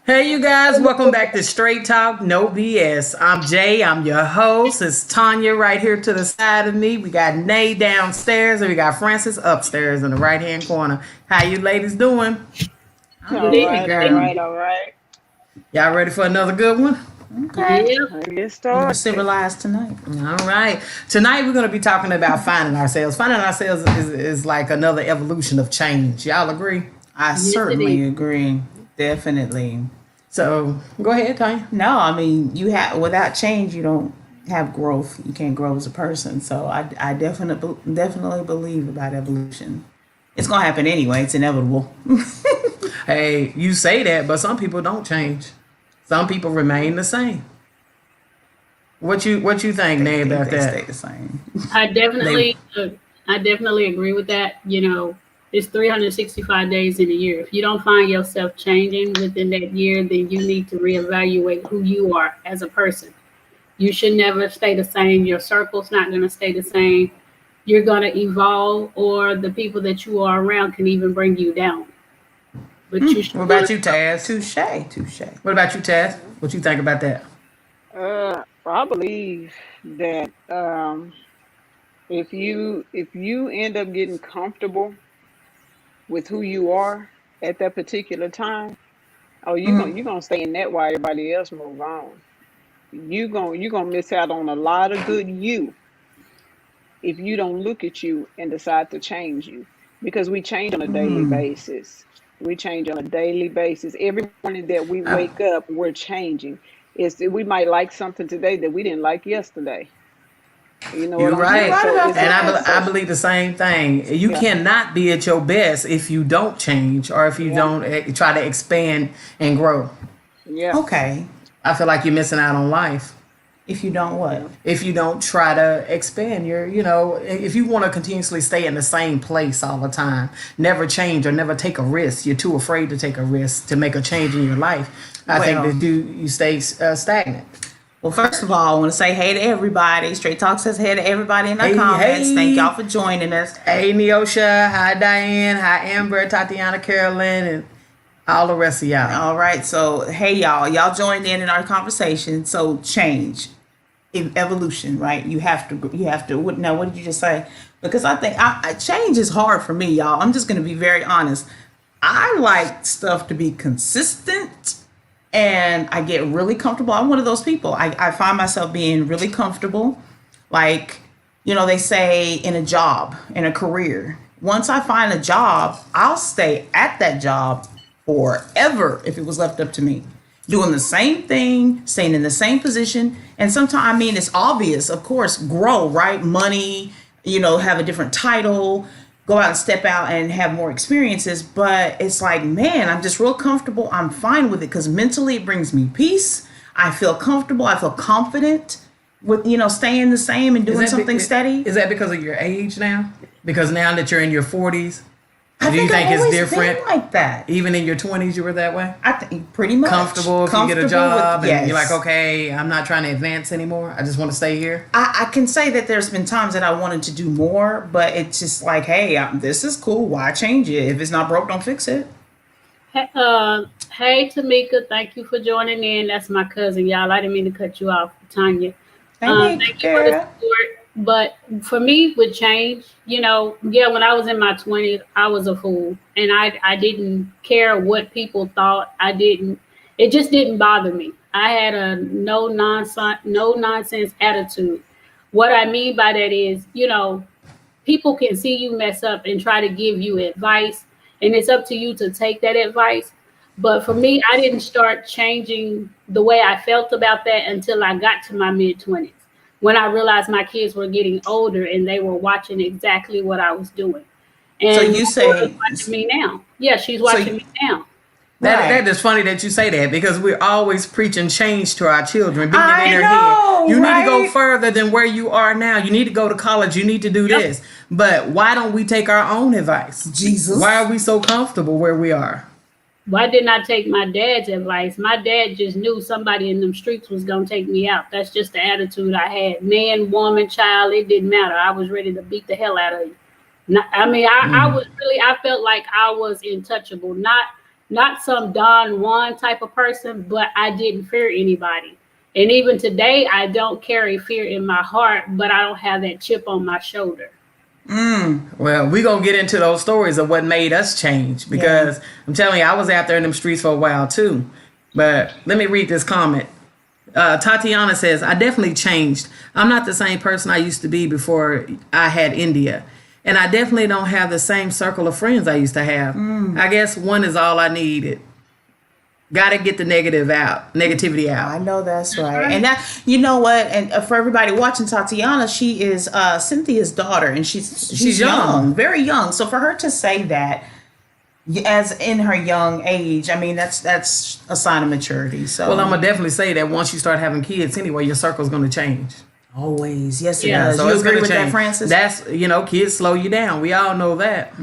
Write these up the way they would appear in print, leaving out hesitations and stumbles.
Hey, you guys, welcome back to Straight Talk, No BS. I'm Jay, I'm your host. It's Tanya right here to the side of me. We got Nay downstairs, and we got Francis upstairs in the right hand corner. How you ladies doing? I'm All good, right, all girl. right, all right. Y'all ready for another good one? Okay. Yeah, Let's get more started. civilized tonight. All right. Tonight we're going to be talking about finding ourselves. Finding ourselves is like another evolution of change. Y'all agree? I Yes, it certainly is. agree. Definitely. So go ahead, Tanya. No, I mean you have without change you don't have growth. You can't grow as a person. So I definitely believe about evolution. It's gonna happen anyway. It's inevitable. Hey, you say that, but some people don't change. Some people remain the same. What you think, Nay, Think about they stay that? the same. I They definitely, uh, I definitely agree with that. It's 365 days in a year. If you don't find yourself changing within that year, then you need to reevaluate who you are as a person. You should never stay the same. Your circle's not going to stay the same. You're going to evolve, or the people that you are around can even bring you down. But you What should about want you, Taz? Touche, touche. What about you, Taz? What you think about that? I believe that if you end up getting comfortable with who you are at that particular time, oh, you're gonna stay in that while everybody else move on. You gonna miss out on a lot of good you if you don't look at you and decide to change you, because we change on a daily basis. We change on a daily basis. Every morning that we I, wake up, we're changing. We might like something today that we didn't like yesterday. You know what you're I'm You're saying? right, right So about it's and a that. I so believe the same thing. You yeah, cannot be at your best if you don't change or if you yeah, don't try to expand and grow. yeah, Okay. I feel like you're missing out on life If you don't what? yeah. if you don't try to expand your, if you want to continuously stay in the same place all the time, never change or never take a risk. You're too afraid to take a risk to make a change in your life. I think Well, that you stay stagnant. Well, first of all, I want to say hey to everybody. Straight Talk says hey to everybody in the Hey, comments. Thank y'all hey. for joining us. Hey, Neosha. Hi, Diane. Hi, Amber, Tatiana, Carolyn, and all the rest of y'all. All right, so hey y'all, y'all joined in our conversation. So change, evolution, right? You have to. Now, what did you just say? Because I think change is hard for me, y'all. I'm just going to be very honest. I like stuff to be consistent, and I get really comfortable. I'm one of those people. I find myself being really comfortable. Like, they say in a job, in a career, once I find a job, I'll stay at that job forever if it was left up to me. Doing the same thing, staying in the same position. And sometimes, I mean, it's obvious, of course, grow, right? Money, have a different title, go out and step out and have more experiences. But it's like, man, I'm just real comfortable. I'm fine with it because mentally it brings me peace. I feel comfortable. I feel confident with, staying the same and doing something steady. Is that because of your age now? Because now that you're in your 40s, I do you think think I've it's always different? been like that. Even in your 20s, you were that way? I think pretty much Comfortable if you get a Comfortable job with, and you're like, yes. okay, I'm not trying to advance anymore. I just want to stay here. I can say that there's been times that I wanted to do more, but it's just like, hey, this is cool. Why change it? If it's not broke, don't fix it. Hey, Tamika, thank you for joining in. That's my cousin, y'all. I didn't mean to cut you off, Tanya. Hey, Thank you for the girl. support. But for me, with change, yeah, when I was in my 20s, I was a fool, and I didn't care what people thought. It just didn't bother me. I had a no nonsense attitude. What I mean by that is, people can see you mess up and try to give you advice, and it's up to you to take that advice. But for me, I didn't start changing the way I felt about that until I got to my mid 20s. when I realized my kids were getting older and they were watching exactly what I was doing. So And you my daughter's say, watching me now. Yeah, she's so watching me now. That right. is funny that you say that, because we're always preaching change to our children, beating it I in their know, head. You need to go right? further than where you are now. You need to go to college. You need to do Yep. this. But why don't we take our own advice? Jesus. Why are we so comfortable where we are? Why didn't I take my dad's advice? My dad just knew somebody in them streets was gonna take me out. That's just the attitude I had. Man, woman, child, it didn't matter. I was ready to beat the hell out of you. I was really, I felt like I was untouchable. Not some Don Juan type of person, but I didn't fear anybody. And even today, I don't carry fear in my heart, but I don't have that chip on my shoulder. Well, we're going to get into those stories of what made us change, because I'm telling you, I was out there in them streets for a while too. But let me read this comment. Tatiana says, I definitely changed. I'm not the same person I used to be before I had India. And I definitely don't have the same circle of friends I used to have. I guess one is all I needed. Got to get the negativity out. I know that's right. And that, you know what? And for everybody watching, Tatiana, she is Cynthia's daughter, and she's young, very young. So for her to say that, as in her young age, I mean, that's a sign of maturity. So, Well, I'm going to definitely say that once you start having kids anyway, your circle's going to change. always, yes, it Yeah, does. So You it's agree going with to change. that, Francis? That's, kids slow you down. We all know that.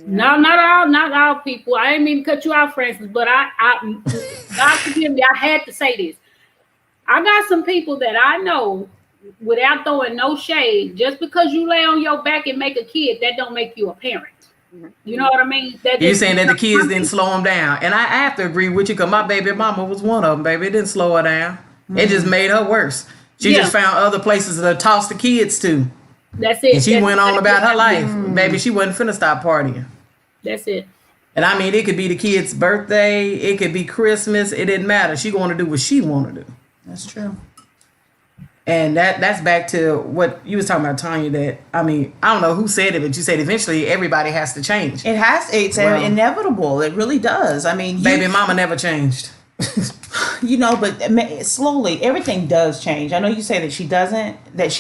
No, not all people. I didn't mean to cut you out, Francis, but God forgive me, I had to say this. I got some people that I know, without throwing no shade, just because you lay on your back and make a kid, that don't make you a parent. You know what I mean? You're saying that the kids didn't slow them down. And I have to agree with you, because my baby mama was one of them, baby. It didn't slow her down. It just made her worse. She just found other places to toss the kids to. That's it. And she went on about her life. Mm. Baby, she wasn't finna stop partying. That's it. And I mean, it could be the kid's birthday. It could be Christmas. It didn't matter. She going to do what she want to do. That's true. And that's back to what you was talking about, Tanya, that, I mean, I don't know who said it, but you said eventually everybody has to change. It's inevitable. It really does. I mean, Baby mama never changed. but slowly everything does change. I know you say that she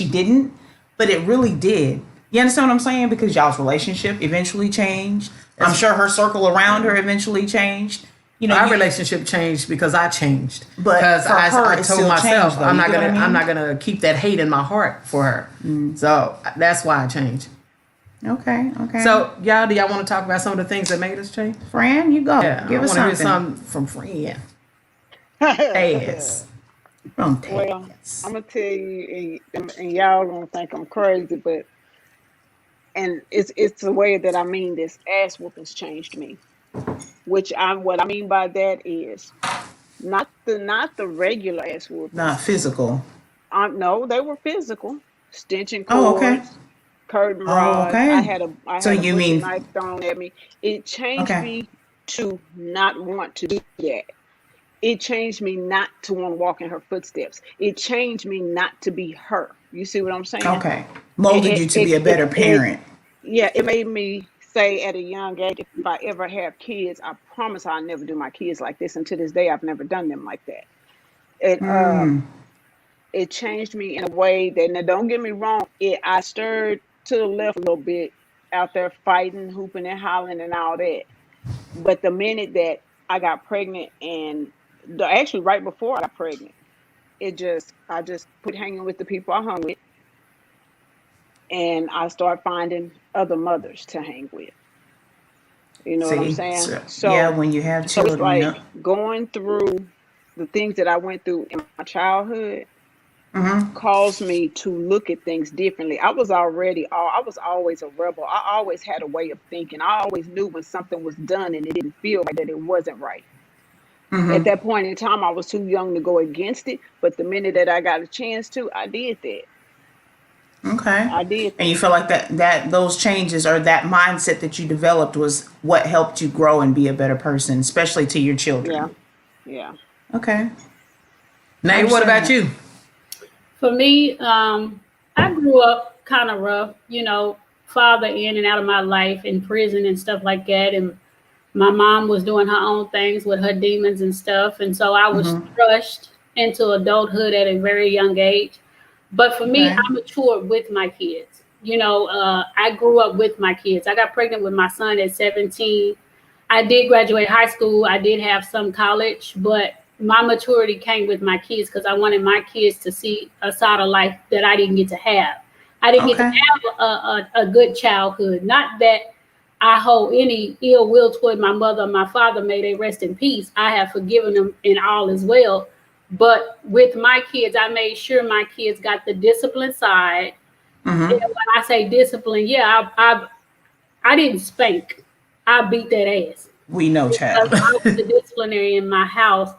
didn't, but it really did. You understand what I'm saying? Because y'all's relationship eventually changed. I'm sure her circle around her eventually changed. Our relationship changed because I changed. But because for her, I it's told still myself changed, though. I'm You not get what gonna I mean? I'm not gonna keep that hate in my heart for her. So that's why I changed. Okay. So y'all, do y'all want to talk about some of the things that made us change? Fran, you go. Yeah, Give I us want to hear something. something from Fran. Yes. From Well, Taz. I'm gonna tell you, and y'all gonna think I'm crazy, but it's the way that I mean this. Ass whoopings changed me. What I mean by that is not the regular ass whoopings. Not physical. No, they were physical, stenching Oh, okay. cords, curtain Oh, rods. okay. I So had a you butcher mean- knife thrown at me. It changed Okay. me to not want to do that. It changed me not to want to walk in her footsteps. It changed me not to be her. You see what I'm saying? Okay. Molded you to be a better parent. Yeah, it made me say at a young age, if I ever have kids, I promise I'll never do my kids like this. And to this day, I've never done them like that. It changed me in a way that, now don't get me wrong, I stirred to the left a little bit out there fighting, hooping and hollering and all that. But the minute that I got pregnant, and actually right before I got pregnant, I just quit hanging with the people I hung with, and I started finding other mothers to hang with. You know what I'm saying? Yeah, when you have So it's children. like going through the things that I went through in my childhood caused me to look at things differently. I was always a rebel. I always had a way of thinking. I always knew when something was done and it didn't feel right, that it wasn't right. At that point in time, I was too young to go against it. But the minute that I got a chance to, I did that. Okay. I did that. And you feel like that those changes or that mindset that you developed was what helped you grow and be a better person, especially to your children. Yeah. Okay. Nate, what about you? For me, I grew up kind of rough, father in and out of my life in prison and stuff like that. And my mom was doing her own things with her demons and stuff. And so I was thrust into adulthood at a very young age. But for me, Okay. I matured with my kids. I grew up with my kids. I got pregnant with my son at 17. I did graduate high school. I did have some college, but my maturity came with my kids because I wanted my kids to see a side of life that I didn't get to have. I didn't get to Okay. have a good childhood. Not that I hold any ill will toward my mother and my father. May they rest in peace. I have forgiven them in all as well. But with my kids, I made sure my kids got the discipline side. And Mm-hmm. when I say discipline, yeah, I didn't spank. I beat that ass We know, because child. I was the disciplinary in my house.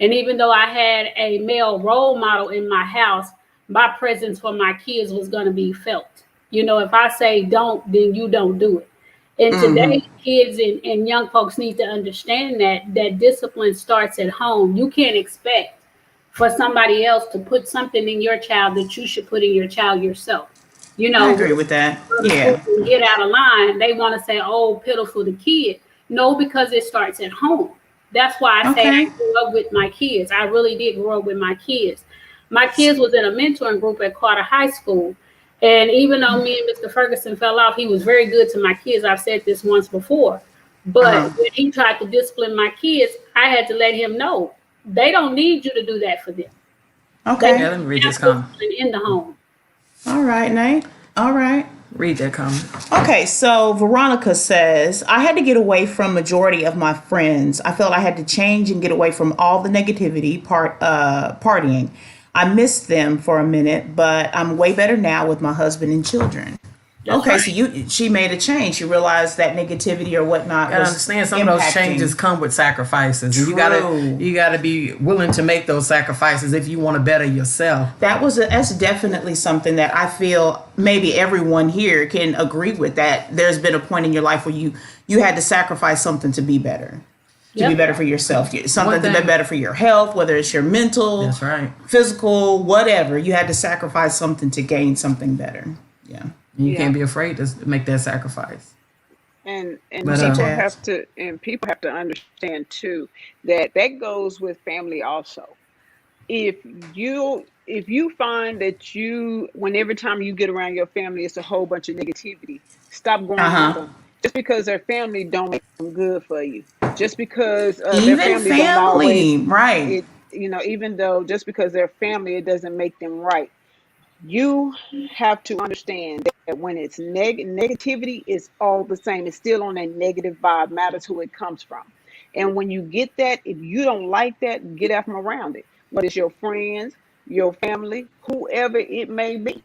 And even though I had a male role model in my house, my presence for my kids was going to be felt. If I say don't, then you don't do it. And Mm-hmm. today, kids and young folks need to understand that discipline starts at home. You can't expect for somebody else to put something in your child that you should put in your child yourself. I When agree with that. other Yeah. children get out of line, they want to say, "Oh, pitiful the kid." No, because it starts at home. That's why I say I Okay. grew up with my kids. I really did grow up with my kids. My kids was in a mentoring group at Carter High School. And even though me and Mr. Ferguson fell off, he was very good to my kids. I've said this once before. But Uh-huh. when he tried to discipline my kids, I had to let him know they don't need you to do that for them. They Okay. Yeah, let me read this have comment. discipline in the home. All right, Nate. All right. Read that comment. Okay, so Veronica says, I had to get away from majority of my friends. I felt I had to change and get away from all the negativity partying. I missed them for a minute, but I'm way better now with my husband and children. That's Okay, right. so she made a change. She realized that negativity or whatnot You gotta was understand some of those impacting. changes come with sacrifices. And True. you gotta be willing to make those sacrifices if you want to better yourself. That's definitely something that I feel maybe everyone here can agree with, that there's been a point in your life where you had to sacrifice something to be better. To be Yep. better for yourself. Something to be thing- better for your health, whether it's your mental, That's right. physical, whatever. You had to sacrifice something to gain something better. Yeah. And you Yeah. can't be afraid to make that sacrifice. And But, people have to understand too that goes with family also. If you find that every time you get around your family it's a whole bunch of negativity, stop going around Uh-huh. them. Just because their family don't make them good for you, just because their Even family don't always family, right. it even though just because they're family it doesn't make them right. You have to understand that when it's negativity is all the same. It's still on that negative vibe, matters who it comes from. And when you get that, if you don't like that, get out from around it. Whether it's your friends, your family, whoever it may be.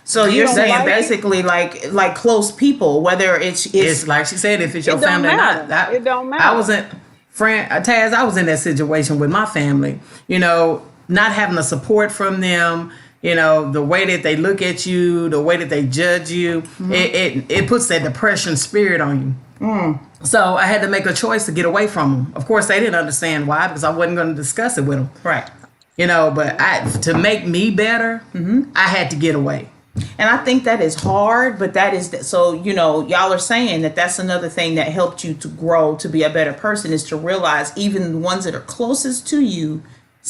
So You you're don't saying like it, basically like close people, whether it's like she said, if it's your it don't family or not. matter. It don't I was matter. in Taz, I was in that situation with my family. Not having the support from them. The way that they look at you, the way that they judge you, it puts that depression spirit on you. So I had to make a choice to get away from them. Of course, they didn't understand why, because I wasn't going to discuss it with them. right. But to make me better, I had to get away. And I think that is hard, but that is so, y'all are saying that that's another thing that helped you to grow, to be a better person, is to realize even the ones that are closest to you,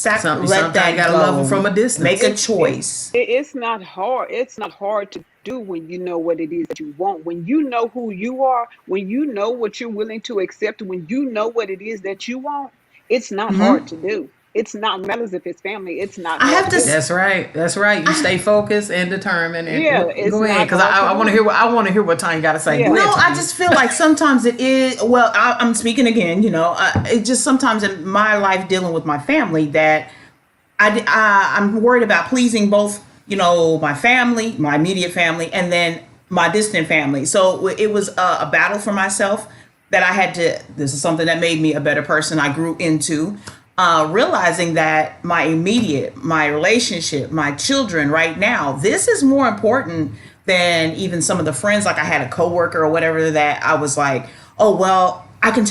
let Sometimes that you gotta go. love them from a distance. Make a choice. It's not hard. It's not hard to do when you know what it is that you want. When you know who you are, when you know what you're willing to accept, when you know what it is that you want, it's not hard to do. It's not matters if it's family. It's not I hard have to to do. That's right. That's right. You stay focused and determined. And Yeah, it's go ahead, not because hard to I want to do. hear what Tanya got to say. Yeah. Go No, ahead, I Tanya. just feel like sometimes it is. Well, I'm speaking again. It just sometimes in my life dealing with my family that I'm worried about pleasing both, my family, my immediate family, and then my distant family. So it was a battle for myself that I had to. This is something that made me a better person. I grew into realizing that my relationship, my children right now, this is more important than even some of the friends. Like I had a coworker or whatever that I was like, oh, well, I can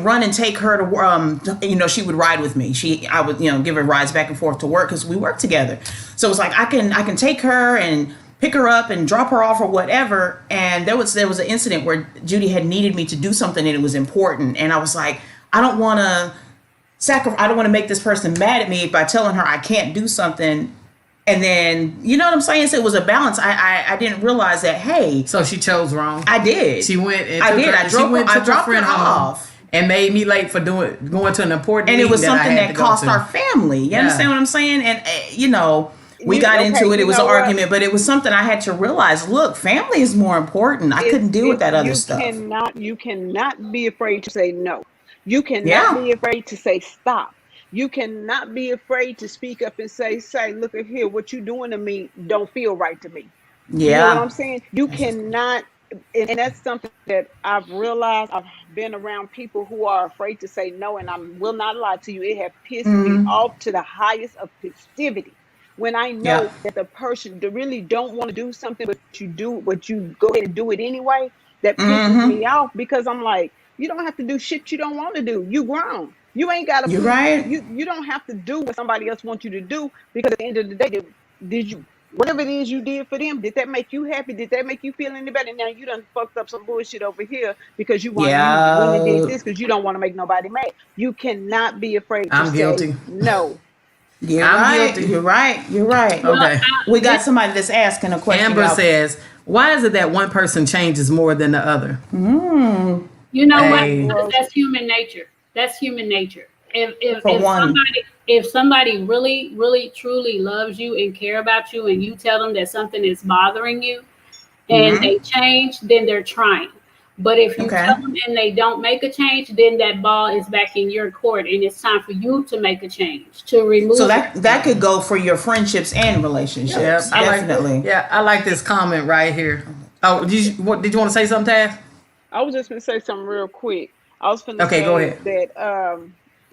run and take her to, she would ride with me. I would, give her rides back and forth to work because we work together. So it's like, I can take her and pick her up and drop her off or whatever. And there was an incident where Judy had needed me to do something and it was important. And I was like, I don't want to make this person mad at me by telling her I can't do something And then, you know what I'm saying? So it was a balance. I didn't realize that, hey, So she chose wrong. I did. She went and I took did. her, I drove she went her, I took her dropped friend her home off. and made me late for going to an important And it meeting was that I something had that to go cost to. our family. You Yeah. understand what I'm saying? And, you know, we got into it. It you was know an what? argument, but it was something I had to realize. Look, family is more important. I couldn't deal with that other stuff. You cannot be afraid to say no. You cannot Yeah. be afraid to say stop. You cannot be afraid to speak up and say, look at here, what you doing to me don't feel right to me. You know what Yeah. I'm saying? You cannot, and that's something that I've realized. I've been around people who are afraid to say no, and I will not lie to you, it has pissed me off to the highest of festivity. When I Yeah. know that the person that really don't want to do something, but you go ahead and do it anyway, that pisses me off because I'm like, you don't have to do shit you don't want to do. You grown. You ain't got to You're put right. you don't have to do what somebody else wants you to do because at the end of the day, did you whatever it is you did for them, did that make you happy? Did that make you feel any better? Now you done fucked up some bullshit over here because you went and did Yeah. this because you don't want to make nobody mad. You cannot be afraid to I'm say guilty. no. You're I'm right. guilty. You're right. You're right. Well, Okay. We got somebody that's asking a question. Amber y'all. says, why is it that one person changes more than the other? you know what? Hey. Because that's human nature. That's human nature. For one. If somebody really, really, truly loves you and care about you, and you tell them that something is bothering you, and they change, then they're trying. But if you Okay. tell them and they don't make a change, then that ball is back in your court, and it's time for you to make a change to remove. So it. that could go for your friendships and relationships. Yep, Definitely. I like this comment right here. Oh, did you want to say something, Taz? I was just gonna say something real quick. I was gonna Okay, go say ahead. that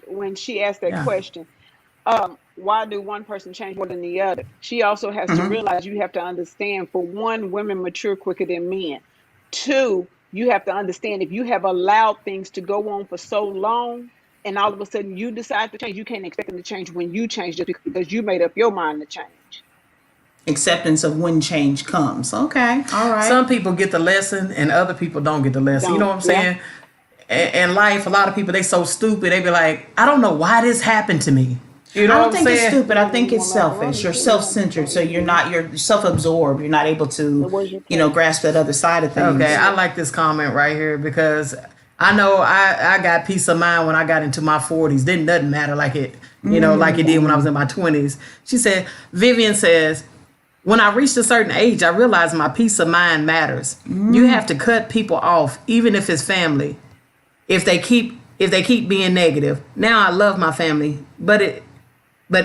when she asked that Yeah. question, why do one person change more than the other? She also has to realize you have to understand, for one, women mature quicker than men. Two, you have to understand if you have allowed things to go on for so long and all of a sudden you decide to change, you can't expect them to change when you change just because you made up your mind to change. Acceptance of when change comes. Okay. All right. Some people get the lesson and other people don't get the lesson. You know what I'm saying? In life, a lot of people, they so stupid. They be like, I don't know why this happened to me. You know I what don't I'm think it's saying? stupid. I think it's selfish. You're self-centered, so you're self-absorbed. You're not able to, grasp that other side of things. Okay, I like this comment right here because I know I got peace of mind when I got into my 40s. Didn't nothing matter like it, like it did when I was in my 20s. She said, Vivian says, when I reached a certain age, I realized my peace of mind matters. You have to cut people off, even if it's family, if they keep being negative. Now I love my family, but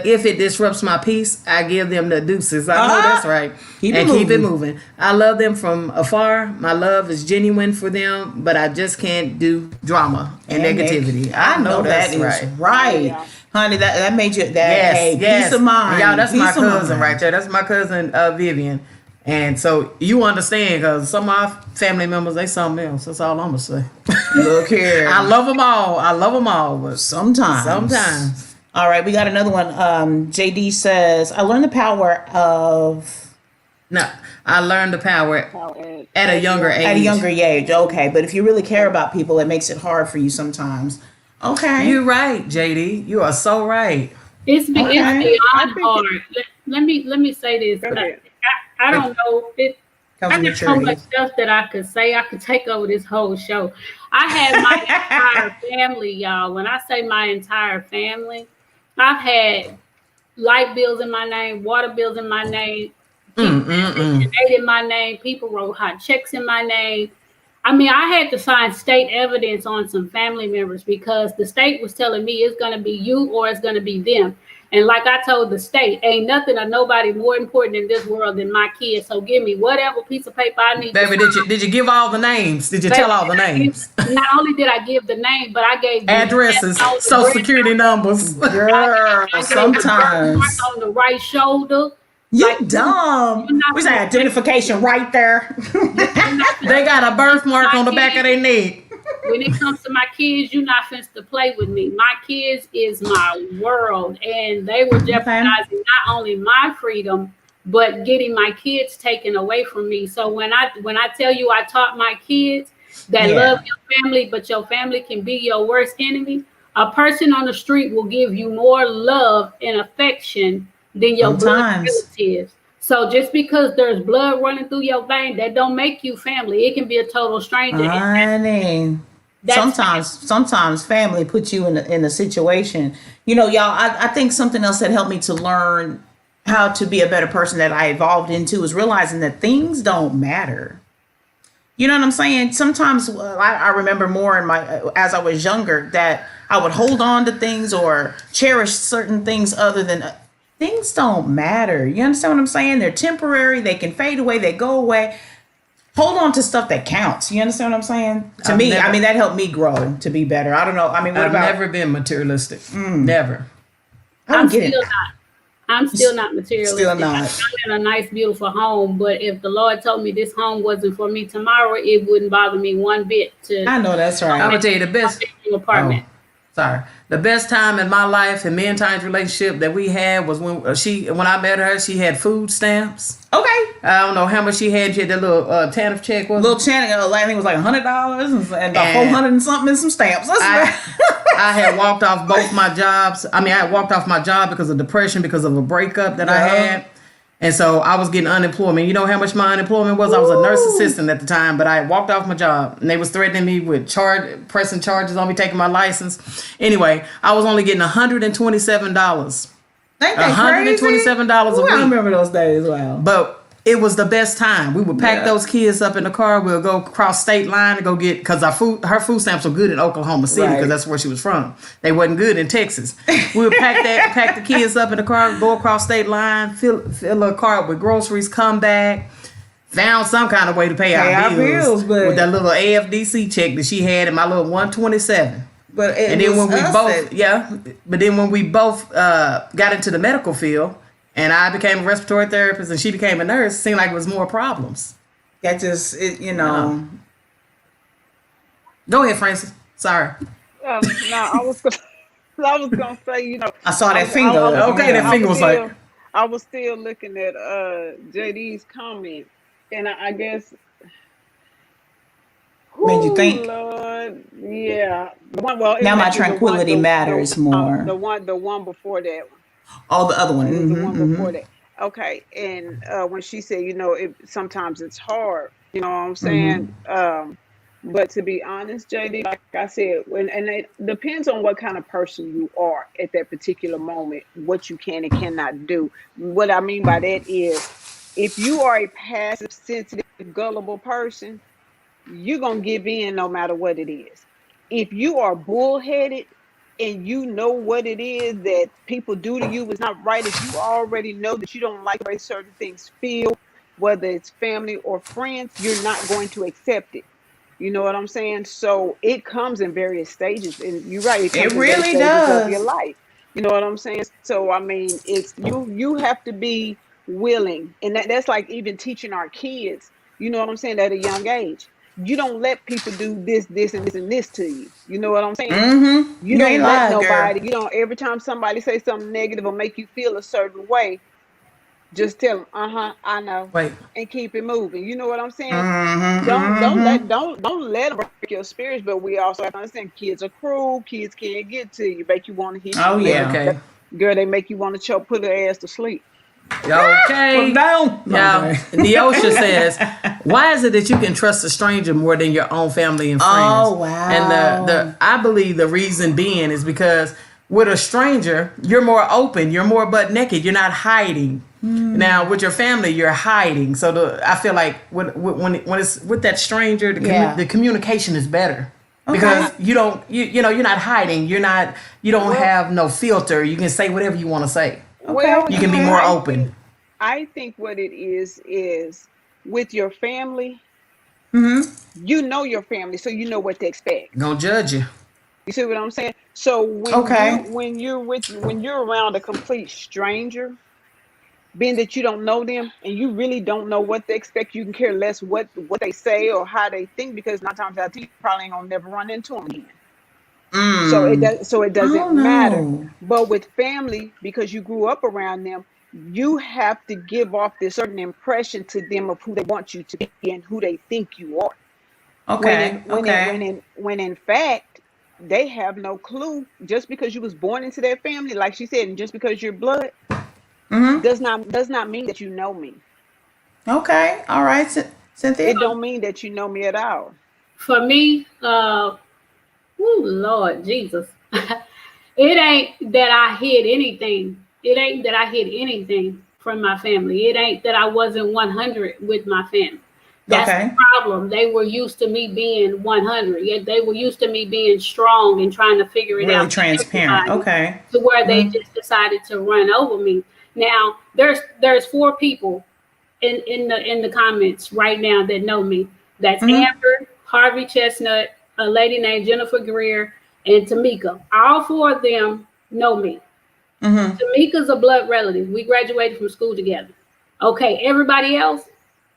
if it disrupts my peace, I give them the deuces. I know that's right. Keep it moving. I love them from afar. My love is genuine for them, but I just can't do drama and negativity. I know that's right. Yeah. Honey, that made you Yes. peace of mind. Y'all, that's my Peace of cousin mind. right there. That's my cousin Vivian. And so you understand, because some of my family members, they something else. That's all I'm going to say. Look here. I love them all. But Sometimes. All right, we got another one. JD says, I learned the power of... No, I learned the power at a younger age. At a younger age, okay. But if you really care about people, it makes it hard for you sometimes. Okay. You're right, JD. You are so right. It's beyond hard. Let me say this. ahead. I don't know. Comes I with got so maturity. much stuff that I could say. I could take over this whole show. I have my entire family, y'all. When I say my entire family, I've had light bills in my name, water bills in my name, people in my name, people wrote hot checks in my name. I mean, I had to sign state evidence on some family members because the state was telling me it's going to be you or it's going to be them. And like I told the state, ain't nothing or nobody more important in this world than my kids. So give me whatever piece of paper I need. Baby, did you give all the names? Did you tell all the names? Not only did I give the name, but I gave Addresses, social security numbers. Girl, sometimes. on the right shoulder. You dumb. We say identification right there. They got a birthmark on the back of their neck. When it comes to my kids, you're not finna to play with me. My kids is my world, and they were jeopardizing not only my freedom, but getting my kids taken away from me. So when I tell you I taught my kids that love your family, but your family can be your worst enemy, a person on the street will give you more love and affection than your blood Sometimes. relatives. So just because there's blood running through your vein, that don't make you family. It can be a total stranger, and Honey. that's Sometimes family puts you in a situation. Y'all, I think something else that helped me to learn how to be a better person that I evolved into is realizing that things don't matter. You know what I'm saying? Sometimes I remember more in my as I was younger that I would hold on to things or cherish certain things other than things don't matter. You understand what I'm saying? They're temporary. They can fade away. They go away. Hold on to stuff that counts. You understand what I'm saying? To me, I mean, that helped me grow to be better. I don't know. I mean, what I've about? never been materialistic. Never. I don't I'm get still it. not. I'm still not materialistic. Still not. I'm in a nice, beautiful home, but if the Lord told me this home wasn't for me tomorrow, it wouldn't bother me one bit to I know that's I'm right. gonna tell you the best. apartment. Oh, sorry. The best time in my life and me and Tiny's relationship that we had was when when I met her, she had food stamps. Okay. I don't know how much she had. She had that little TANF check. Was Little Channing, I think it was like $100 and a whole hundred and something and some stamps. I had walked off both my jobs. I mean, I had walked off my job because of depression, because of a breakup that I had. And so I was getting unemployment. You know how much my unemployment was? I was a nurse assistant at the time, but I walked off my job and they was threatening me with pressing charges on me, taking my license. Anyway, I was only getting $127. Ain't that crazy? $127 a Ooh, week. I remember those days. Wow. But it was the best time. We would pack those kids up in the car. We'll go across state line to go get, because her food stamps were good in Oklahoma City because Right. that's where she was from. They wasn't good in Texas. We would pack the kids up in the car, go across state line, fill a car up with groceries, come back, found some kind of way to pay our bills but with that little AFDC check that she had in my little 127. and then when we both got into the medical field. And I became a respiratory therapist, and she became a nurse. It seemed like it was more problems. that just Go ahead, Francis. Sorry. No, I was gonna say, I saw that finger. Okay, that finger was like. I was still looking at JD's comment, and I guess Made you think? Lord, yeah. The one, well, Now my actually tranquility matters more. The one before that one. Oh, the other one. It was the one before that. Okay, and when she said, sometimes it's hard. You know what I'm saying? But to be honest, JD, like I said, and it depends on what kind of person you are at that particular moment, what you can and cannot do. What I mean by that is, if you are a passive, sensitive, gullible person, you're going to give in no matter what it is. If you are bullheaded and you know what it is that people do to you is not right, if you already know that you don't like the way certain things feel, whether it's family or friends, you're not going to accept it. You know what I'm saying? So it comes in various stages, and you're right. It comes in various really stages of your does. life. You know what I'm saying? So I mean, it's you have to be willing, and that's like even teaching our kids. You know what I'm saying? At a young age, you don't let people do this, this, and this, and this to you. You know what I'm saying? You You don't ain't let lying, girl. nobody. You don't. Every time somebody say something negative or make you feel a certain way, just tell them, I know, Wait. and keep it moving. You know what I'm saying? Mm-hmm. Don't let them break your spirits. But we also have to understand, kids are cruel. Kids can't get to you. Make you want to hit you. Oh, yeah. Okay. Girl, they make you want to choke, put their ass to sleep. Okay. Put down. Yeah. Neosha says, why is it that you can trust a stranger more than your own family and friends? Oh, wow. And I believe the reason being is because with a stranger, you're more open, you're more butt naked, you're not hiding. Now with your family, you're hiding. So I feel like when it's with that stranger, the communication is better. Because you don't you're not hiding. You don't have no filter. You can say whatever you want to say. Well, You can be more open. I think what it is with your family, you know your family, so you know what to expect. Gonna judge you. You see what I'm saying? So when you're around a complete stranger, being that you don't know them and you really don't know what they expect, you can care less what they say or how they think, because 9 times out of 10 you probably ain't gonna never run into them again. So it doesn't matter. But with family, because you grew up around them, you have to give off this certain impression to them of who they want you to be and who they think you are. When in fact they have no clue. Just because you was born into that family, like she said, and just because you're blood, does not mean that you know me. Okay. All right, Cynthia. It don't mean that you know me at all. For me, Lord Jesus. It ain't that I hid anything. It ain't that I hid anything from my family. It ain't that I wasn't 100 with my family. That's the Okay. problem. They were used to me being 100. Yet they were used to me being strong and trying to figure it Really out for transparent. everybody, Okay. to where they just decided to run over me. Now there's 4 people in the comments right now that know me. That's Amber, Harvey Chestnut, a lady named Jennifer Greer, and Tamika. All 4 of them know me. Tamika's a blood relative. We graduated from school together. Okay, everybody else,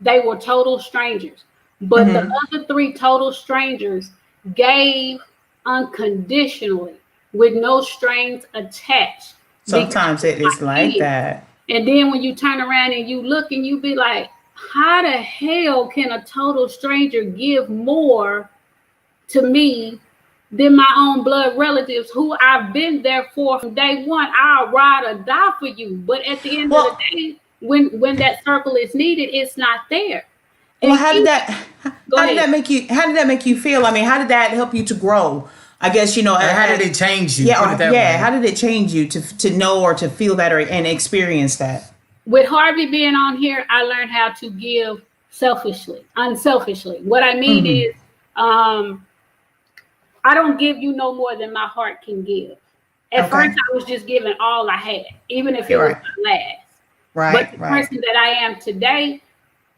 they were total strangers. But the other 3 total strangers gave unconditionally with no strings attached. Sometimes it is like Because that. and then when you turn around and you look and you be like, how the hell can a total stranger give more to me than my own blood relatives who I've been there for from day one? I'll ride or die for you. But at the end of Well, the day, when that circle is needed, it's not there. well, And how did you, that? go How did ahead. that make you? How did that make you feel? I mean, how did that help you to grow? I guess Or how did it change you? Yeah, Put it that way. how did it change you to know or to feel that and experience that? With Harvey being on here, I learned how to give unselfishly. What I mean is, I don't give you no more than my heart can give. At Okay. first, I was just giving all I had, even if it You're was right. my last. But Right. the Right. person that I am today,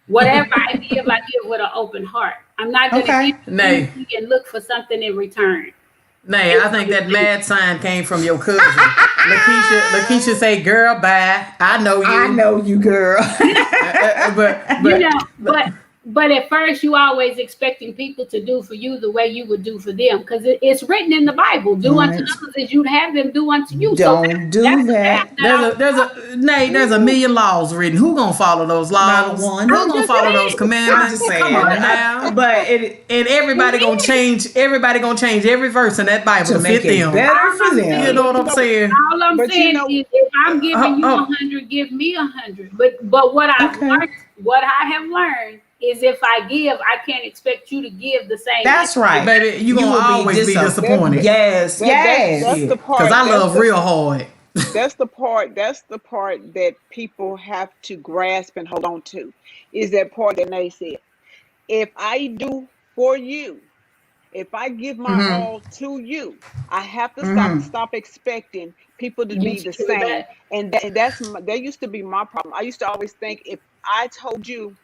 whatever I give with an open heart. I'm not going to Okay. give you Nay. anything and look for something in return. Nay, I think that mad sign came from your cousin. Lakeisha say, girl, bye. I know you. I know you, girl. But at first you always expecting people to do for you the way you would do for them, because it's written in the Bible, do unto Right. others as you'd have them do unto you. Don't do that's the that. path that There's a million laws written. Who gonna follow those laws? Not one. Who I'm gonna just follow saying. those I'm commandments? just saying. Come on now. But it And everybody gonna change. Everybody gonna change every verse in that Bible to to make fit it them. better for You them. know what I'm saying? all I'm But saying is, if I'm giving you oh. 100, give me 100. But what I have learned is, if I give, I can't expect you to give the same. That's right. Baby, you gonna will always be disappointed. Yes. That's Yes. the part. Because I That's love the real hard. that's the part. That's the part that people have to grasp and hold on to. Is that part that Nay said? If I do for you, if I give my all to you, I have to stop expecting people to You be to the give it same. back. And that used to be my problem. I used to always think, if I told you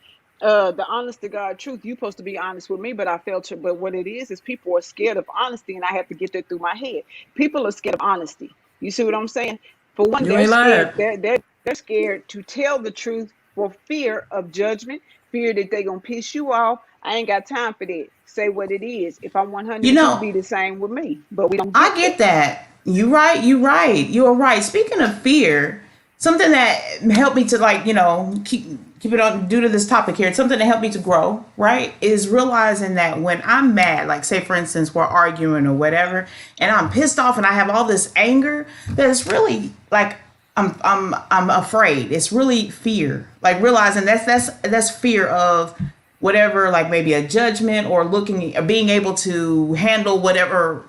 the honest to God truth, you're supposed to be honest with me, but I failed to. But what it is people are scared of honesty, and I have to get that through my head. People are scared of honesty. You see what I'm saying? For one, You they're ain't scared. lying. They're scared to tell the truth for fear of judgment, fear that they're gonna piss you off. I ain't got time for that. Say what it is. If I'm 100 You with you, know, be the same with me. But we don't I get get that. that. You right. You right. You are right. Speaking of fear, something that helped me to keep it on due to this topic here. Something that helped me to grow, right, is realizing that when I'm mad, like say for instance we're arguing or whatever, and I'm pissed off and I have all this anger, that it's really like I'm afraid. It's really fear. Like realizing that's fear of whatever, like maybe a judgment or being able to handle whatever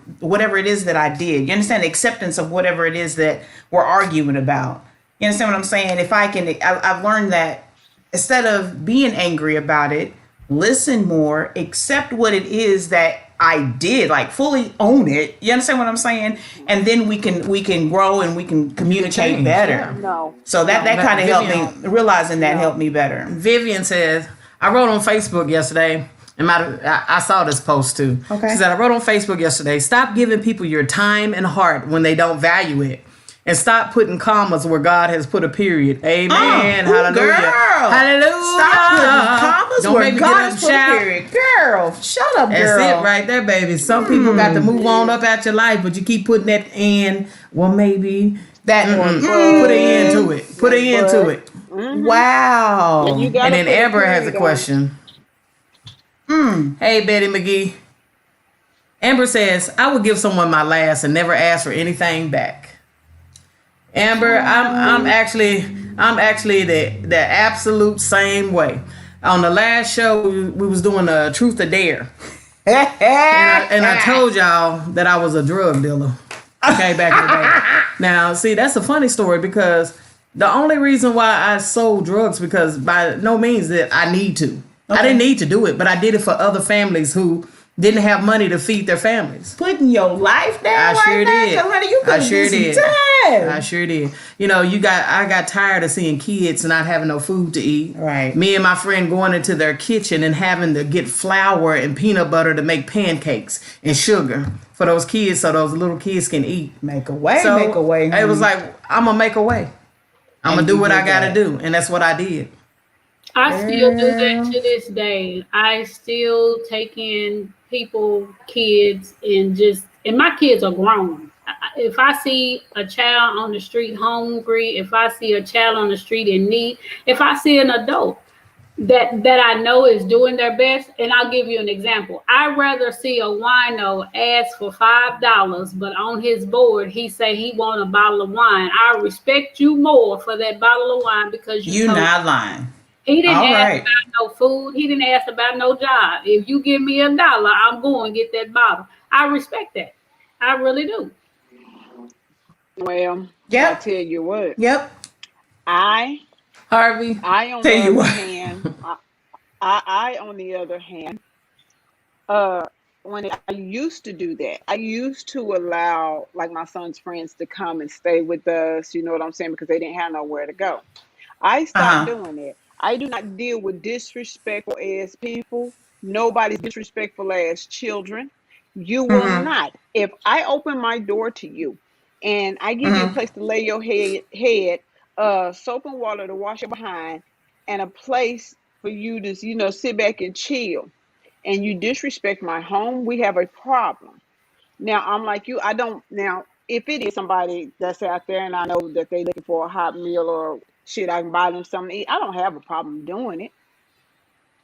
it is that I did. You understand? The acceptance of whatever it is that we're arguing about. You understand what I'm saying? If I've learned that instead of being angry about it, listen more, accept what it is that I did, like fully own it. You understand what I'm saying? And then we can grow and we can communicate change, better. yeah. No. So that kind of helped Vivian- me, realizing that helped me better. Vivian says, I wrote on Facebook yesterday, and I saw this post too. Okay. She said, I wrote on Facebook yesterday, stop giving people your time and heart when they don't value it. And stop putting commas where God has put a period. Amen. Hallelujah. Girl. Hallelujah. Stop putting commas Don't where make me God get up has and put a shout. period. Girl, shut up, That's girl. it right there, baby. Some people got to move on up out your life, but you keep putting that in. Well, maybe That put an end to it. Put an end to it. Wow. And you And gotta then put Amber has a period on it. question. Hey, Betty McGee. Amber says, I would give someone my last and never ask for anything back. Amber, I'm actually the absolute same way. On the last show, we was doing a truth or dare, and I told y'all that I was a drug dealer. Okay, back in the day. Now, see, that's a funny story because the only reason why I sold drugs because by no means that I need to. I didn't need to do it, but I did it for other families who didn't have money to feed their families. Putting your life down. I sure did. So, honey, you could did. Time. I sure did. You know, I got tired of seeing kids not having no food to eat. Right. Me and my friend going into their kitchen and having to get flour and peanut butter to make pancakes and sugar for those kids so those little kids can eat. Make a way. It was like, I'm going to make a way. I'm going to do what I got to do. And that's what I did. I still do that to this day. I still take in people, kids, and my kids are grown. If I see a child on the street hungry, if I see a child on the street in need, if I see an adult that I know is doing their best, and I'll give you an example. I'd rather see a wino ask for $5, but on his board he say he want a bottle of wine. I respect you more for that bottle of wine because you not lying. He didn't ask about no food. He didn't ask about no job. If you give me $1, I'm going to get that bottle. I respect that. I really do. Well, Yep. I tell you what. Yep. Harvey, I on the other hand, I on the other hand, when I used to do that, I used to allow like my son's friends to come and stay with us. You know what I'm saying? Because they didn't have nowhere to go. I stopped doing it. I do not deal with disrespectful as people. Nobody's disrespectful as children. You will not. If I open my door to you and I give you a place to lay your head, soap and water to wash your behind, and a place for you to, sit back and chill, and you disrespect my home, we have a problem. Now, I'm like you. I don't. Now, if it is somebody that's out there and I know that they looking for a hot meal or shit, I can buy them something to eat, I don't have a problem doing it.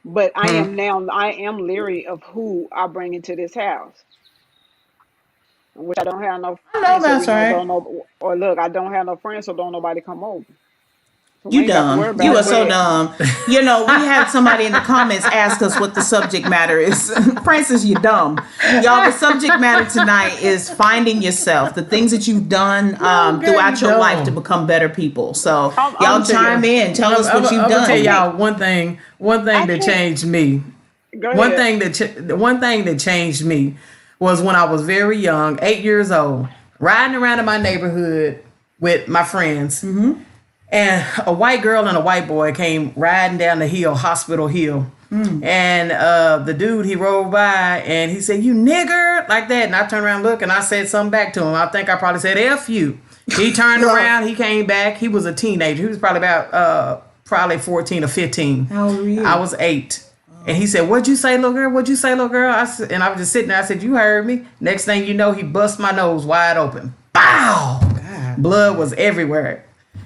But I am leery of who I bring into this house. Which I don't have no friends. I know that's right. Or look, I don't have no friends, so don't nobody come over. So You dumb. You are so dumb. We had somebody in the comments ask us what the subject matter is. Francis, you dumb. Y'all, the subject matter tonight is finding yourself, the things that you've done throughout your life to become better people. So y'all chime in. Tell us what you've done. I'm going to tell y'all one thing that changed me. One thing that changed me was when I was very young, 8 years old, riding around in my neighborhood with my friends. And a white girl and a white boy came riding down the hill, Hospital Hill. And the dude, he rolled by and he said, "You nigger," like that. And I turned around and looked and I said something back to him. I think I probably said, "F you." He turned around, he came back. He was a teenager. He was probably about 14 or 15. How old were you? I was 8. And he said, "What'd you say, little girl? What'd you say, little girl?" And I was just sitting there. I said, "You heard me." Next thing you know, he bust my nose wide open. Bow! God. Blood was everywhere.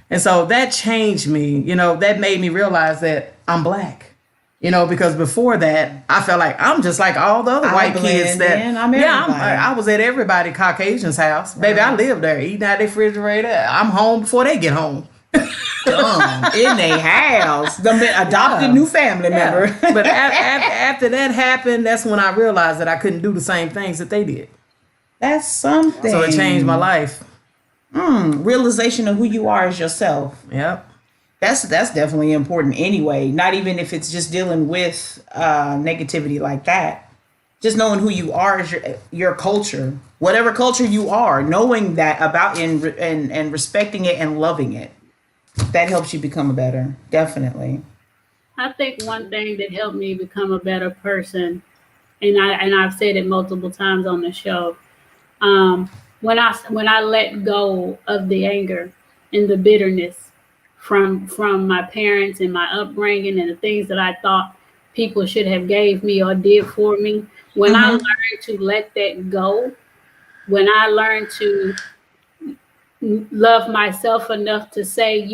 And so that changed me. That made me realize that I'm black. Because before that, I felt like I'm just like all the other white kids I was at everybody Caucasian's house. Baby, I lived there, eating out their refrigerator. I'm home before they get home. In their house. The adopted new family member. But after that happened, that's when I realized that I couldn't do the same things that they did. That's something. So it changed my life. Realization of who you are as yourself. Yep. That's definitely important anyway. Not even if it's just dealing with negativity like that. Just knowing who you are as your culture. Whatever culture you are, knowing that about and respecting it and loving it. That helps you become better. Definitely. I think one thing that helped me become a better person, and I've said it multiple times on the show, when I let go of the anger and the bitterness from my parents and my upbringing and the things that I thought people should have gave me or did for me, when I learned to let that go, when I learned to love myself enough to say,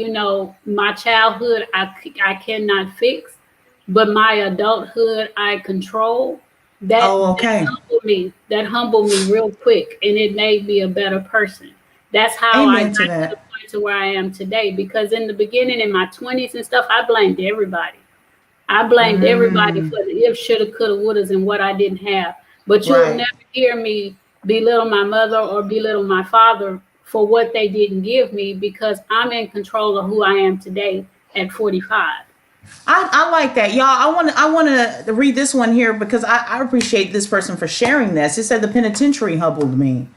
my childhood I cannot fix, but my adulthood I control. That humbled me real quick, and it made me a better person. That's how I got to the point to where I am today. Because in the beginning, in my 20s and stuff, I blamed everybody. I blamed everybody for the if, shoulda, coulda, wouldas, and what I didn't have. But you'll Right. never hear me belittle my mother or belittle my father for what they didn't give me, because I'm in control of who I am today at 45. I like that, y'all. I want to read this one here because I appreciate this person for sharing this. It said the penitentiary humbled me.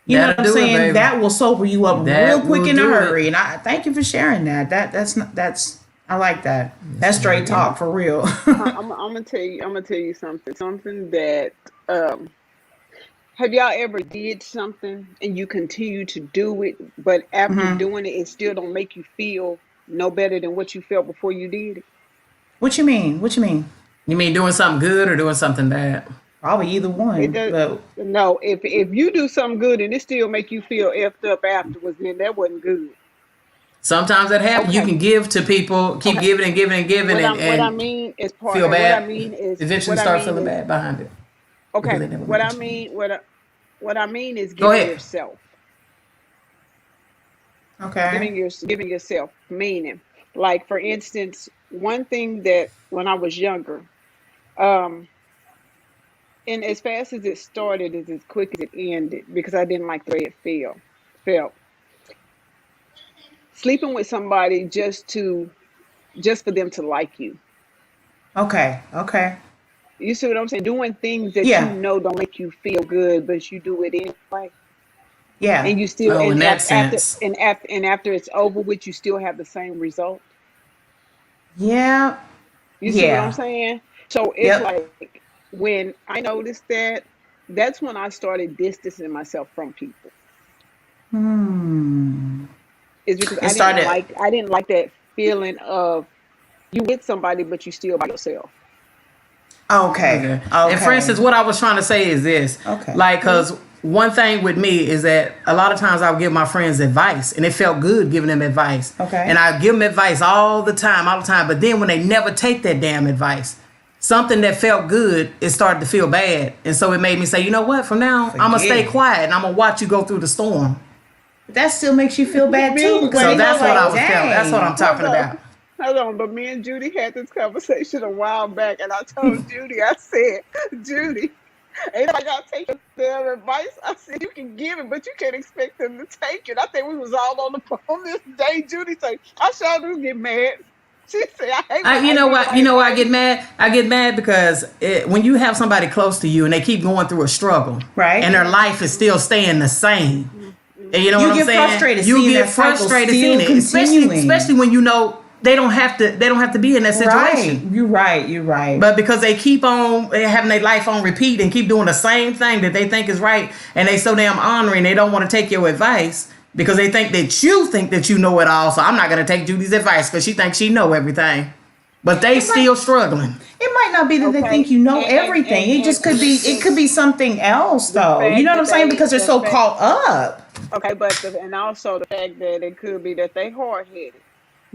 You know That'll what I'm do it, saying? baby. That will sober you up That real quick will in a do it. hurry. And I thank you for sharing that. That's I like that. That's straight talk for real. I'm gonna tell you something that have y'all ever did something and you continue to do it, but after doing it, it still don't make you feel no better than what you felt before you did it? What you mean? What you mean? You mean doing something good or doing something bad? Probably either one. It does. But No, if you do something good and it still make you feel effed up afterwards, then that wasn't good. Sometimes that happens. You Okay. can give to people, keep Okay. giving and giving and giving, What I and mean is feel bad. what Eventually, I start mean feeling is bad behind it. okay. Because they never What I mentioned it. mean what I mean is Go giving ahead. yourself, okay. giving yourself meaning. Like for instance, one thing that when I was younger, um, and as fast as it started is as quick as it ended because I didn't like the way it felt. Sleeping with somebody just for them to like you. Okay. Okay. You see what I'm saying? Doing things that you Yeah. know don't make you feel good, but you do it anyway. Yeah. And you still Oh, in and that after sense. after it's over with, you still have the same result. Yeah. You see what I'm Yeah. saying? So it's Yep. like when I noticed that, that's when I started distancing myself from people. Hmm. Is because It started. I didn't like that feeling of you with somebody but you still by yourself. Okay. Okay. And for Okay. instance, what I was trying to say is this. Okay. Like, because one thing with me is that a lot of times I would give my friends advice, and it felt good giving them advice. Okay. And I give them advice all the time. But then when they never take that damn advice, something that felt good, it started to feel bad. And so it made me say, you know what? From now, I'm going to stay Forget it. quiet and I'm going to watch you go through the storm. That still makes you feel bad too because So you're that's what I like, was telling. That's what I'm dang. talking Hold on. about. Hold on, but me and Judy had this conversation a while back, and I told Judy, I said, Judy, ain't I gotta take their advice? I said, you can give it, but you can't expect them to take it. I think we was all on the phone this day. Judy said, I sure do get mad. She said, I hate when You I know give what? my You know why I advice. get mad? I get mad because when you have somebody close to you and they keep going through a struggle, Right. and their life is still staying the same, and you know You what I'm get saying? frustrated You seeing get that cycle frustrated still seeing it, continuing. especially when you know they don't have to be in that situation. Right. You're right. You're right. But because they keep on having their life on repeat and keep doing the same thing that they think is right, and they so damn honoring, they don't want to take your advice because they think that you know it all. So I'm not gonna take Judy's advice because she thinks she know everything, but they still struggling. It might not be that they Okay. think you know And- everything. It just could be. It could be something else, though. You fact know what I'm that saying? they- Because they're the so fact- caught up. Okay, but and also the fact that it could be that they hard headed,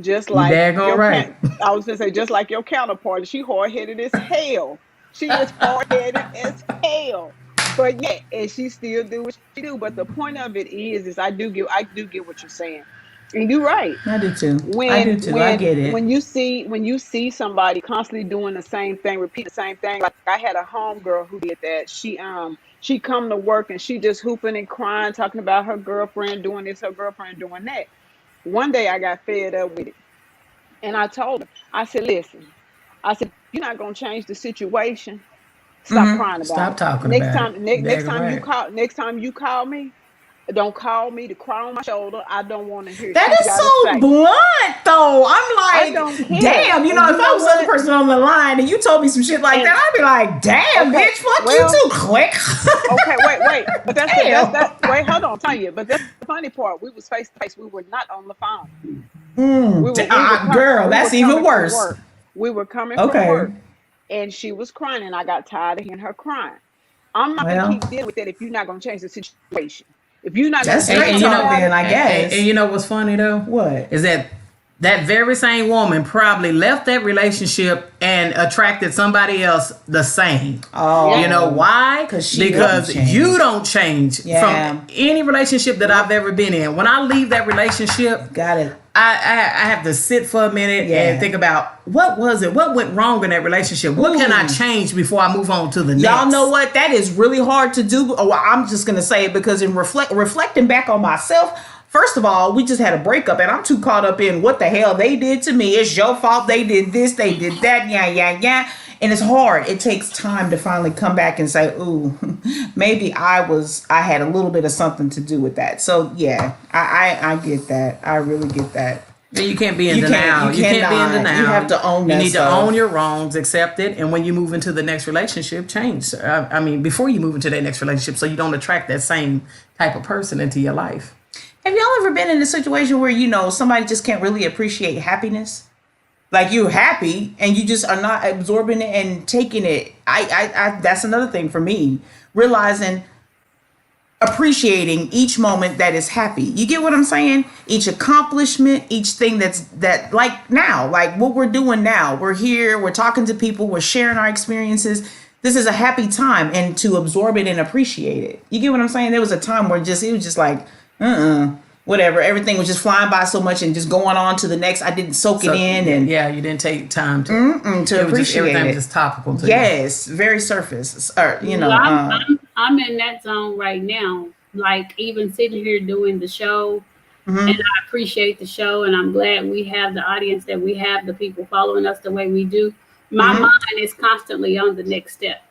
just You like daggone right. I was gonna say, just like your counterpart. She hard headed as hell. She is hard headed as hell. But yeah, and she still do what she do. But the point of it is I do get what you're saying, and you're right. I do too. When I get it. when you see somebody constantly doing the same thing, repeat the same thing. Like I had a homegirl who did that. She come to work and she just hooping and crying, talking about her girlfriend doing this, her girlfriend doing that. One day I got fed up with it, and I told her, I said, listen, I said, you're not gonna change the situation. Stop crying about Stop it. talking about it. Daggone right. Next time you call me, don't call me to cry on my shoulder. I don't want to hear That shit you is gotta so say. blunt, though. I'm I like, don't care. damn. You And know, you if know I was the other what? person on the line and you told me some shit like And- that, I'd be like, damn, Okay, bitch, fuck well- you too, quick. Okay, wait. But that's Damn. wait, hold on, tell you. But that's the funny part. We was face to face. We were not on the phone. Girl, we that's were even coming from worse. work. We were coming Okay. from work, and she was crying, and I got tired of hearing her crying. I'm not Well. gonna keep dealing with that if you're not gonna change the situation. If you're not That's gonna do straight something talk about then, it, I guess. And you know what's funny though? What? Is that that very same woman probably left that relationship and attracted somebody else the same. Oh, You know why? Because you don't change Yeah. from any relationship that I've ever been in. When I leave that relationship, got it. I have to sit for a minute Yeah. and think about what was it? What went wrong in that relationship? What can I change before I move on to the next? Y'all know what? That is really hard to do. Oh, I'm just gonna say it because in reflecting back on myself, first of all, we just had a breakup and I'm too caught up in what the hell they did to me. It's your fault. They did this, they did that, yeah. And it's hard. It takes time to finally come back and say, ooh, maybe I had a little bit of something to do with that. So yeah, I get that. I really get that. You can't be in denial. You can't be in denial. You have to own that. You need stuff. to own your wrongs, accept it, and when you move into the next relationship, change. I mean, before you move into that next relationship, so you don't attract that same type of person into your life. Have y'all ever been in a situation where, you know, somebody just can't really appreciate happiness? Like you're happy and you just are not absorbing it and taking it. I that's another thing for me. Realizing, appreciating each moment that is happy. You get what I'm saying? Each accomplishment, each thing that like now, like what we're doing now. We're here, we're talking to people, we're sharing our experiences. This is a happy time, and to absorb it and appreciate it. You get what I'm saying? There was a time where it was just like, whatever. Everything was just flying by so much and just going on to the next. I didn't soak it in, and yeah, you didn't take time to appreciate everything it. was just topical to you. Yes, very surface. Or you know, Well, I'm in that zone right now. Like even sitting here doing the show, and I appreciate the show, and I'm glad we have the audience that we have, the people following us the way we do. My mind is constantly on the next step.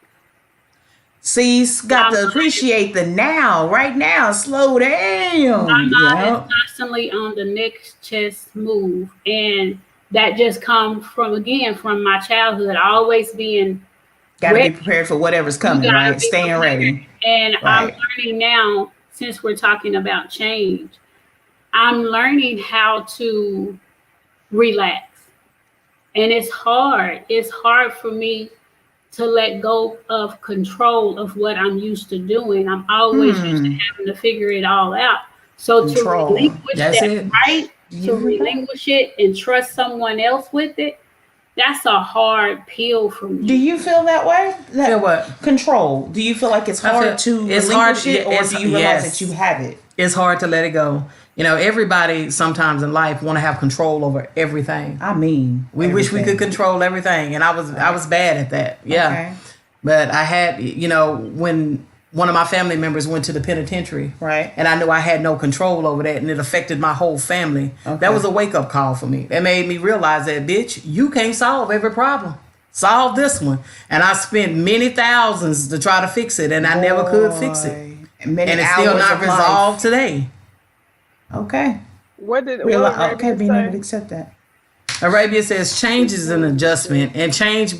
see, got to appreciate the now, right now. Slow down. My mind is constantly on the next chess move, and that just comes from my childhood, always being Got to be ready. prepared for whatever's coming, gotta right? be Staying prepared. ready. And I'm Right. learning now, since we're talking about change, I'm learning how to relax. And it's hard. It's hard for me to let go of control of what I'm used to doing. I'm always used to having to figure it all out. So Control. to relinquish That's that it. right, to relinquish it and trust someone else with it, that's a hard pill for me. Do you feel that way? Feel what? Control. Do you feel like it's I feel- hard to it's relinquish hard- it, or it's- do you realize yes. that you have it? It's hard to let it go. You know, everybody sometimes in life want to have control over everything. I mean, We wish we could control everything, and I was bad at that. Yeah, Okay. but I had, you know, when one of my family members went to the penitentiary, Right. and I knew I had no control over that, and it affected my whole family. Okay. That was a wake up call for me. That made me realize that, bitch, you can't solve every problem. Solve this one, and I spent many thousands to try to fix it, and I never could fix it, Many and it's still hours not of life. resolved today. Okay. What did Okay, being able to say? accept that. Arabia says change is an adjustment, and change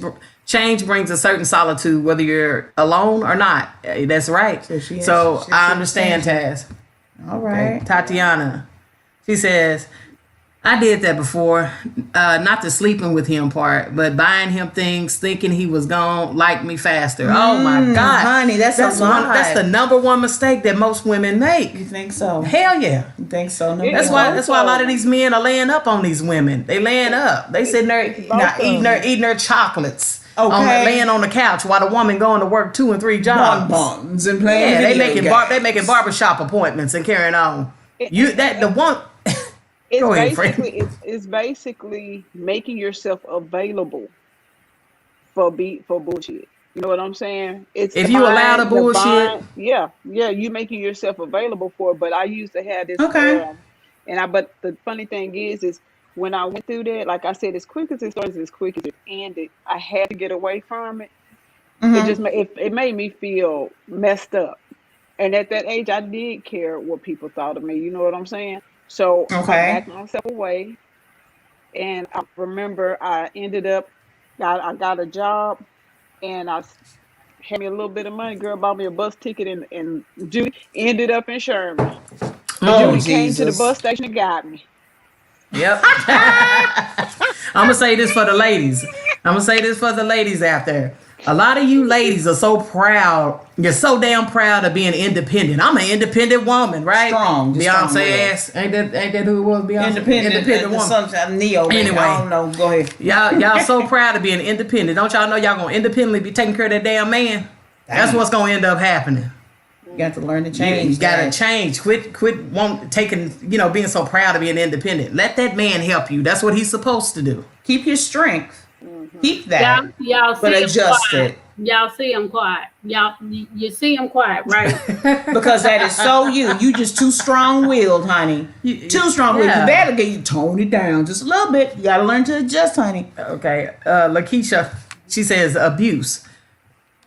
brings a certain solitude, whether you're alone or not. That's right. So I understand, Taz. All right. Tatiana, she says, I did that before, not the sleeping with him part, but buying him things, thinking he was gonna like me faster. Oh my God, honey, that's a lot. That's the number one mistake that most women make. You think so? Hell yeah. You think so? No, That's why a lot of these men are laying up on these women. They laying up. They sitting there eating their chocolates. Okay. Laying on the couch while the woman going to work 2 and 3 jobs. bonbons and playing. Yeah, they video making games. barbershop appointments and carrying on. It's Go ahead, basically it's basically making yourself available for bullshit. You know what I'm saying? It's If you allow the bullshit, yeah, you making yourself available for it. But I used to have this. Okay. But the funny thing is when I went through that, like I said, as quick as it started, as quick as it ended, I had to get away from it. It just it made me feel messed up. And at that age, I did care what people thought of me. You know what I'm saying? So I backed myself away. And I remember I ended up, I got a job, and I had me a little bit of money. Girl bought me a bus ticket, and Judy ended up in Sherman. oh, Judy came to the Jesus. bus station and got me. yep. I'm gonna say this for the ladies. I'm gonna say this for the ladies out there. A lot of you ladies are so proud. You're so damn proud of being independent. I'm an independent woman, right? Strong. Beyonce ass. Ain't that who it was? Beyonce. Independent woman. Sometimes Neo. Anyway, I don't know. Go ahead. Y'all so proud of being independent. Don't y'all know y'all gonna independently be taking care of that damn man? That's what's gonna end up happening. You got to learn to change. You gotta change. Quit being so proud of being independent. Let that man help you. That's what he's supposed to do. Keep your strength. Keep that. Y'all but see adjust it. Y'all see him quiet. You see him quiet, right? Because that is so you. You just too strong-willed, honey. Too strong-willed. Yeah. You better get you tone it down just a little bit. You got to learn to adjust, honey. Okay. Lakeisha, she says abuse.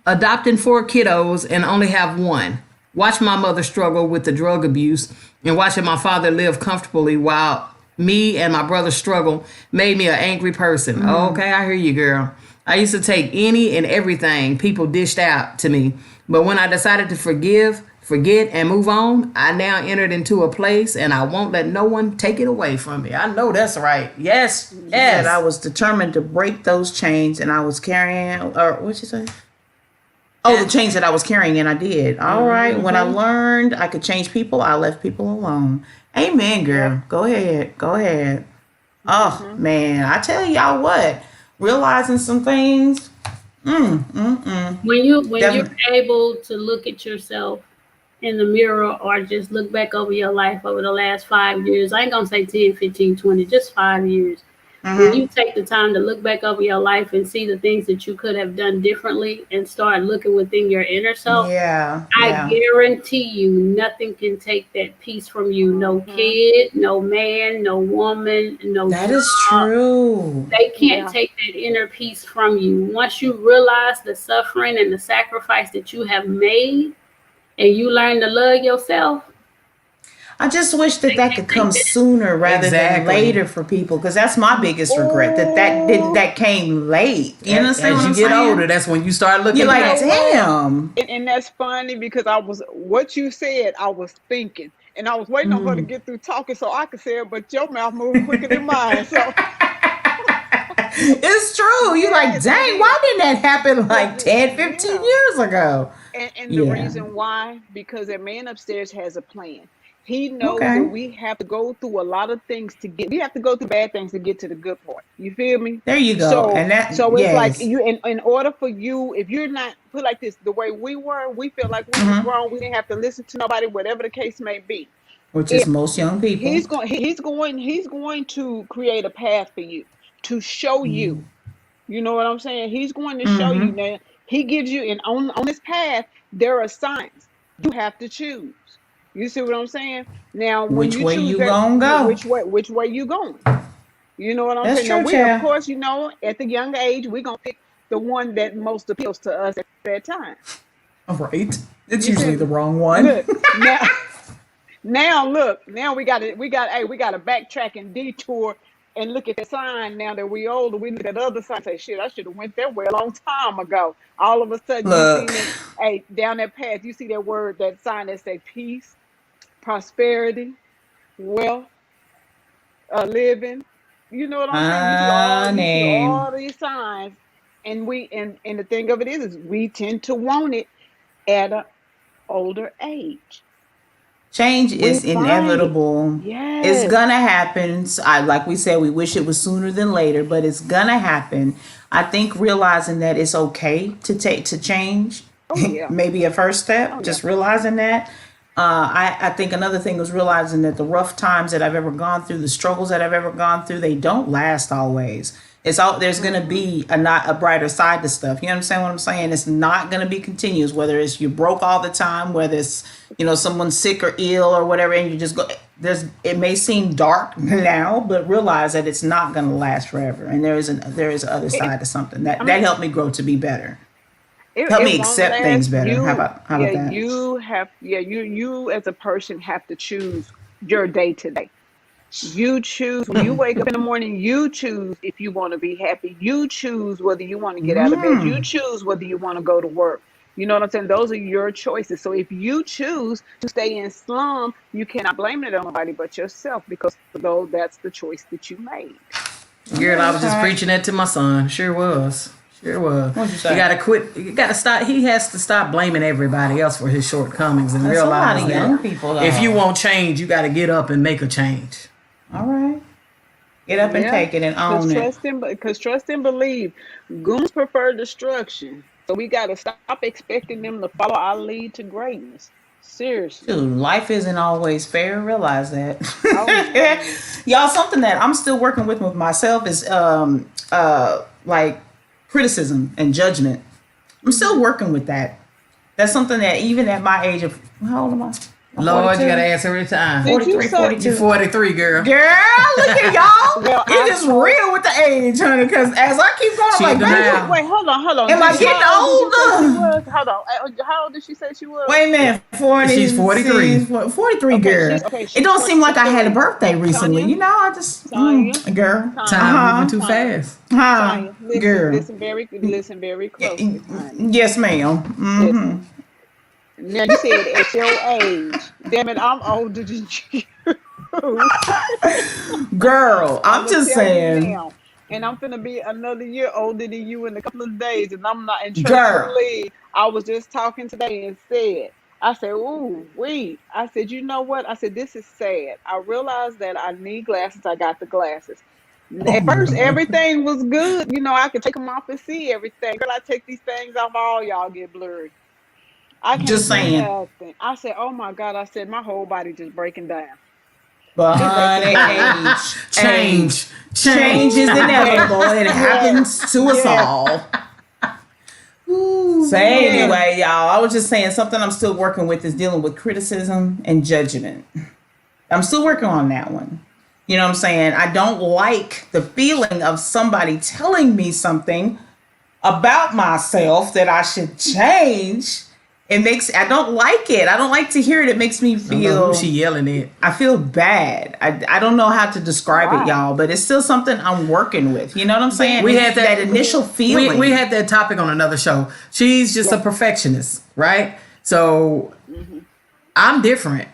Adopting 4 kiddos and only have one. Watch my mother struggle with the drug abuse and watching my father live comfortably while me and my brother struggle made me an angry person. Okay, I hear you, girl. I used to take any and everything people dished out to me. But when I decided to forgive, forget, and move on, I now entered into a place and I won't let no one take it away from me. I know that's right. Yes. Yes. I was determined to break those chains and I was carrying, or what'd you say? Oh, the chains that I was carrying, and I did. All right. When I learned I could change people, I left people alone. Amen, girl. Go ahead. Oh, man. I tell y'all what. Realizing some things. When you're able to look at yourself in the mirror or just look back over your life over the last 5 years, I ain't going to say 10, 15, 20, just 5 years. When you take the time to look back over your life and see the things that you could have done differently and start looking within your inner self, I guarantee you nothing can take that peace from you. No kid, no man, no woman, no That job. is true. They can't take that inner peace from you. Once you realize the suffering and the sacrifice that you have made and you learn to love yourself, I just wish that could come sooner rather than later for people, because that's my biggest regret, that came late. You understand? As you get older, that's when you start looking. You're like, damn. And that's funny because what you said, I was thinking. And I was waiting on her to get through talking so I could say it, but your mouth moved quicker than mine. So it's true. You're like, dang, why didn't that happen like 10, 15 years ago? And the reason why, because that man upstairs has a plan. He knows that we have to go through a lot of things we have to go through bad things to get to the good part. You feel me? There you go. So, it's like you, in order for you, if you're not put like this, the way we were, we feel like we was wrong. We didn't have to listen to nobody, whatever the case may be. Which is most young people. He's going to create a path for you to show you. You know what I'm saying? He's going to show you. Now he gives you, and on this path, there are signs. You have to choose. You see what I'm saying? Now, when which way you gonna go? Which way you going? You know what I'm saying? True, now, we, of course, at the young age, we're gonna pick the one that most appeals to us at that time. Right. It's usually the wrong one. Look, now look. Now we got to backtrack and detour and look at the sign. Now that we older, we look at other signs. Say, shit, I should have went that way a long time ago. All of a sudden, you see down that path, you see that sign that say peace, prosperity, wealth, living. You know what I'm saying? You see all these signs, and the thing of it is we tend to want it at an older age. Change is inevitable. Yes. It's gonna happen. Like we said, we wish it was sooner than later, but it's gonna happen. I think realizing that it's okay to change, maybe a first step. Just realizing that. I think another thing was realizing that the rough times that I've ever gone through, the struggles that I've ever gone through, they don't last always. There's going to be a brighter side to stuff. You understand what I'm saying? It's not going to be continuous, whether it's you broke all the time, whether it's, someone's sick or ill or whatever, and you just go, it may seem dark now, but realize that it's not going to last forever. And there is other side to something that helped me grow to be better. Help me accept things better. How about that? You as a person have to choose your day to day. You choose when you wake up in the morning. You choose if you want to be happy. You choose whether you want to get out of bed. You choose whether you want to go to work. You know what I'm saying? Those are your choices. So if you choose to stay in slum, you cannot blame it on nobody but yourself, because that's the choice that you made. Girl, I was just preaching that to my son. Sure was. Sure was. What'd you say? You gotta quit. You gotta stop. He has to stop blaming everybody else for his shortcomings and That's a lot realize of that young people, though. if you want change, you gotta get up and make a change. All right. Get up and Yeah, take it and own it. because trust and believe. Goons prefer destruction, so we got to stop expecting them to follow our lead to greatness. Seriously. Dude, life isn't always fair. Realize that. Oh, man. Y'all, something that I'm still working with myself is like criticism and judgment. I'm still working with that. That's something that even at my age of, how old am I? I'm Lord, 42. you gotta ask every time. Did you 43, say- 42. You 43, girl. Girl, look at y'all. Well, It is real with the age, honey. Because as I keep going, I'm like, Cheat them baby, out. Wait, hold on. Am I Did she- getting how old did you say she older? was? Hold on. How old did she say she was? wait a minute, 40. She's 43. 43, Okay, girl. she's It don't seem like I had a 43. birthday recently. Tanya? You know, I just, Tanya? girl. Time moving too Tanya. fast. Tanya, Girl. listen very closely. Tanya. Yes, ma'am. Mm-hmm. Listen. Now you said at your age. Damn it, I'm older than you. Girl, I'm just tell you saying. now, and I'm finna be another year older than you in a couple of days, and I'm not. And trust Girl. and believe, I was just talking today and said, I said, ooh, wait. I said, you know what? I said, this is sad. I realized that I need glasses. I got the glasses. At first, everything was good. You know, I could take them off and see everything. Girl, I take these things off, all y'all get blurry. I can't Just see saying. nothing. I said, oh my God. I said, my whole body just breaking down. But honey, change is inevitable. It happens to us all. So anyway, y'all, I was just saying something I'm still working with is dealing with criticism and judgment. I'm still working on that one. You know what I'm saying? I don't like the feeling of somebody telling me something about myself that I should change. I don't like it. I don't like to hear it. It makes me I don't know feel, who she yelling at. I feel bad. I don't know how to describe it, y'all, but it's still something I'm working with. You know what I'm saying? We It's had that initial feeling. We had that topic on another show. She's just a perfectionist, right? So I'm different.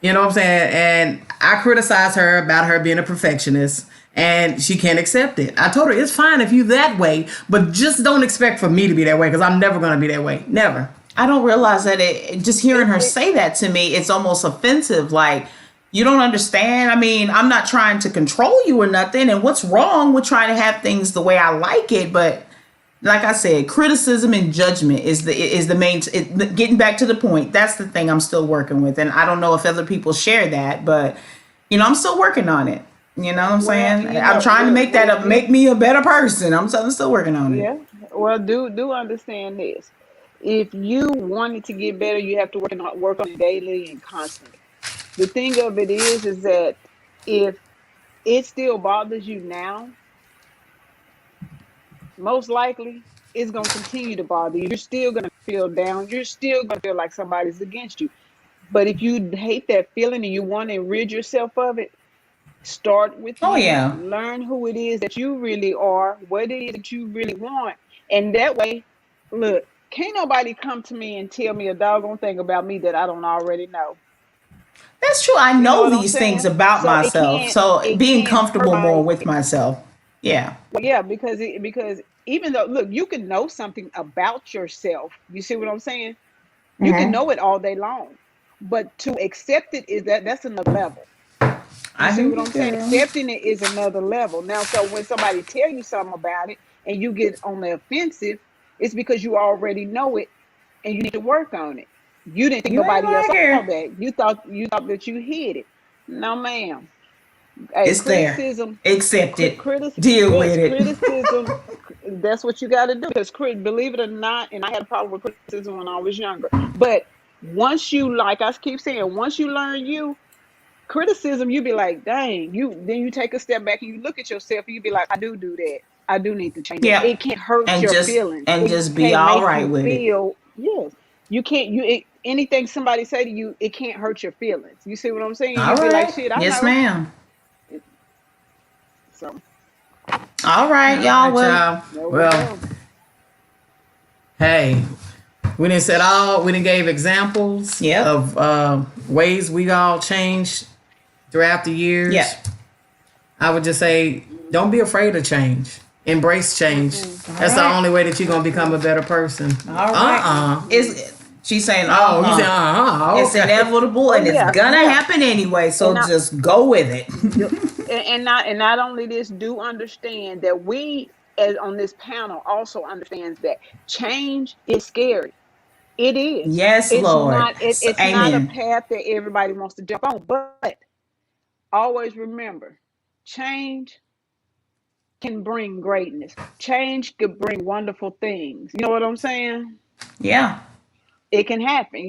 You know what I'm saying? And I criticize her about her being a perfectionist, and she can't accept it. I told her it's fine if you that way, but just don't expect for me to be that way because I'm never going to be that way. Never. I don't realize that just hearing her say that to me, it's almost offensive. Like, you don't understand. I mean, I'm not trying to control you or nothing. And what's wrong with trying to have things the way I like it? But like I said, criticism and judgment is the main. Getting back to the point, that's the thing I'm still working with. And I don't know if other people share that, but I'm still working on it. You know what I'm saying? I'm trying to make me a better person. I'm still working on it. Yeah. Well, do understand this. If you wanted to get better, you have to work on it daily and constantly. The thing of it is that if it still bothers you now, most likely it's gonna continue to bother you. You're still gonna feel down. You're still gonna feel like somebody's against you. But if you hate that feeling and you want to rid yourself of it, start with Oh, you. yeah. Learn who it is that you really are, what it is that you really want, and that way, look. Can't nobody come to me and tell me a doggone thing about me that I don't already know. That's true. I You know know what I'm these saying? things about So myself. So being can't comfortable hurt more my- with myself. Yeah. Yeah, because even though, look, you can know something about yourself. You see what I'm saying? You can know it all day long, but to accept it that's another level. You see what I'm saying? Accepting it is another level. Now, so when somebody tell you something about it and you get on the offensive, it's because you already know it and you need to work on it. You didn't think You ain't nobody else lying. saw that. You thought that you hid it. No, ma'am. Hey, It's there. criticism. Accept it. Deal with it. Criticism. That's what you got to do. Because believe it or not, and I had a problem with criticism when I was younger. But once you, like I keep saying, once you learn criticism, you be like, dang, then you take a step back and you look at yourself and you be like, I do that. I do need to change Yeah. it. It can't hurt And your just feelings. and It just be can't all make right you with it. feel, yes. You can't, anything somebody say to you, it can't hurt your feelings. You see what I'm saying? All You be like, right. shit, I Yes, know. ma'am. So, All right, y'all. Well, there we Well, go. hey, we didn't gave examples Yep. of ways we all changed throughout the years. Yeah. I would just say, don't be afraid of change. Embrace change. That's the right. only way that you're gonna become a better person. All right. She's saying, Oh, you said It's inevitable and yeah, it's gonna yeah. happen anyway. So And I, just go with it. and not only this, do understand that we as on this panel also understands that change is scary. It is. Yes, It's Lord. not. It's not a Amen. path that everybody wants to jump on. But always remember, change can bring greatness. Change could bring wonderful things. You know what I'm saying? Yeah. It can happen.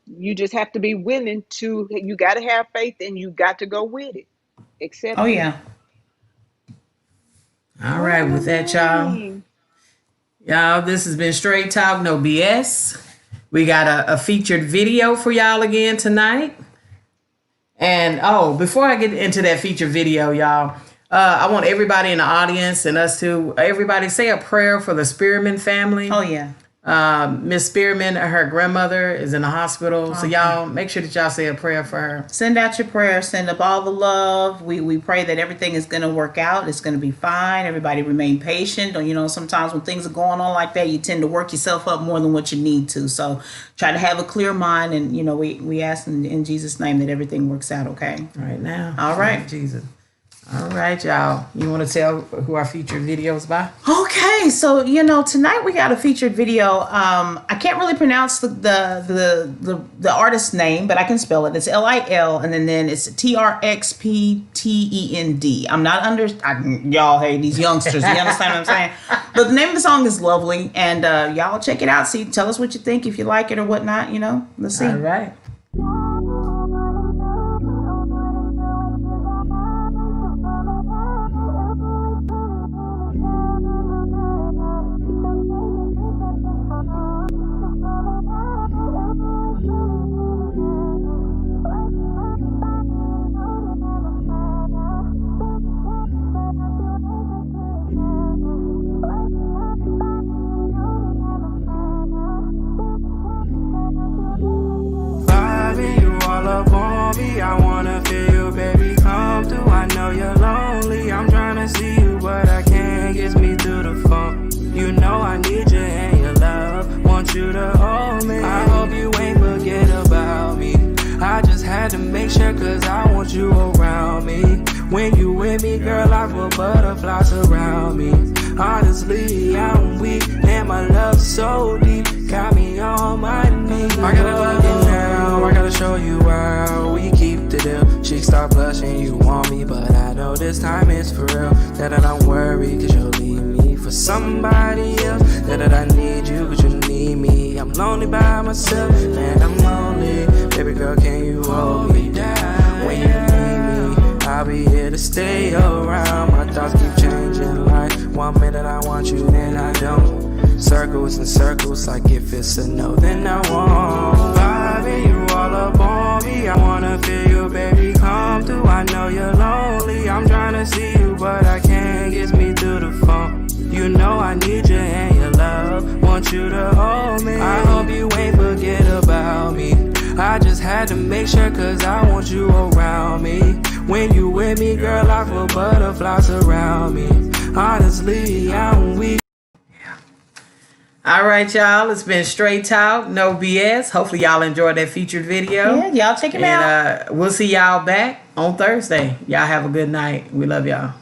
You just have to be willing to. You got to have faith, and you got to go with it. Oh Accept it. yeah. All right, with that, y'all. Alrighty. Y'all, this has been Straight Talk, No BS. We got a featured video for y'all again tonight. And before I get into that featured video, y'all, I want everybody in the audience and us too, everybody say a prayer for the Spearman family. Oh yeah. Miss Spearman, her grandmother is in the hospital. So y'all make sure that y'all say a prayer for her. Send out your prayers. Send up all the love. We pray that everything is going to work out. It's going to be fine. Everybody remain patient. Sometimes when things are going on like that, you tend to work yourself up more than what you need to. So try to have a clear mind. And, we ask in Jesus' name that everything works out okay. Right now. All right. Jesus. All right, y'all. You want to tell who our featured video is by? Okay, so tonight we got a featured video. I can't really pronounce the artist's name, but I can spell it. It's Lil, and then it's TRXPTEND. I'm not y'all. Hey, these youngsters, you understand what I'm saying? But the name of the song is lovely, and y'all check it out. Tell us what you think, if you like it or whatnot. Let's see. All right. I wanna feel you, baby, come through. I know you're lonely, I'm tryna see you, but I can't. Gets me through the phone. You know I need you and your love. Want you to hold me. I hope you ain't forget about me. I just had to make sure, cause I want you around me. When you with me, girl, I feel butterflies around me. Honestly, I'm weak, and my love's so deep. Got me on my knees. I gotta love you now, I gotta show you how we keep the deal. She stop blushing, you want me, but I know this time is for real. That I'm worried, cause you'll leave me for somebody else. That I need you, but you need me. I'm lonely by myself, man, I'm lonely. Baby girl, can you hold me down? When you need me, I'll be here to stay around. My thoughts keep changing, like 1 minute I want you, then I don't. Circles and circles, like if it's a no, then I won't. Vibing you all up on me, I wanna feel you, baby, come through. I know you're lonely, I'm tryna see you, but I can't. Gets me through the phone. You know I need you and your love. Want you to hold me. I hope you ain't forget about me. I just had to make sure, cause I want you around me. When you with me, girl, I feel butterflies around me. Honestly, I'm weak. All right, y'all. It's been Straight Talk, No BS. Hopefully, y'all enjoyed that featured video. Yeah, y'all check him out. And we'll see y'all back on Thursday. Y'all have a good night. We love y'all.